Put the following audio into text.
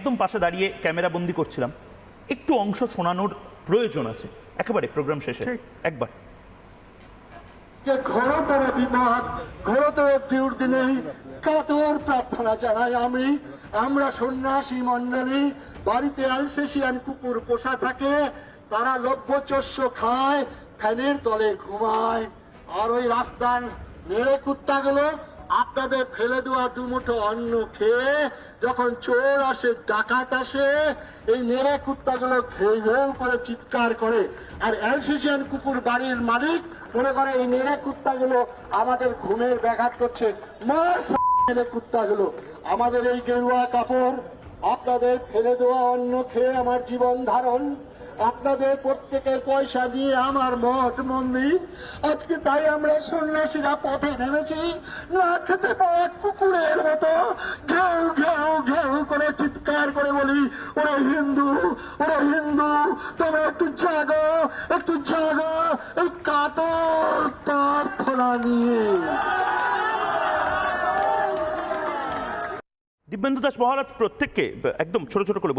একদম পাশে দাঁড়িয়ে ক্যামেরা বন্দি করছিলাম, একটু অংশ শোনানোর প্রয়োজন আছে একেবারে প্রোগ্রাম শেষে একবার। ঘোরতর বিপদ, ঘোরতর দুর্দিনে কাতর প্রার্থনা জানাই আমরা সন্ন্যাসী মন্ডলী বাড়িতে আলসেশিয়ান কুকুর পোষা থাকে, তারা লভ্যচস্য খায়, ফ্যানের তলে ঘুমায়, আর ওই রাস্তার নেড়ে কুত্তাগুলো আপনাদের ফেলে দেওয়া দুমুঠো অন্ন খেয়ে যখন চোর আসে, ডাকাত আসে, এই নেড়ে কুত্তাগুলো ঘেউ ঘেউ করে চিৎকার করে। আর অ্যালসেশিয়ান কুকুর বাড়ির মালিক মনে করে এই নেড়ে কুত্তাগুলো আমাদের ঘুমের ব্যাঘাত করছে। মার নেড়ে কুত্তাগুলো। আমাদের এই গেরুয়া কাপড়, আপনাদের ফেলে দেওয়া অন্ন খেয়ে আমার জীবন ধারণ, আপনাদের প্রত্যেকের পয়সা দিয়ে আমার মঠ মন্দির, আজকে তাই আমরা সন্ন্যাসীরা পথে নেমেছি, না খেতে পাওয়া কুকুরের মতো ঘেউ ঘেউ ঘেউ করে চিৎকার করে বলি, ওরা হিন্দু, ওরা হিন্দু, তোমরা একটু জাগো, একটু জাগো, এই কাতর প্রার্থনা নিয়ে। দিব্যেন্দু দাস মহারাজ প্রত্যেককে একদম ছোট ছোট করে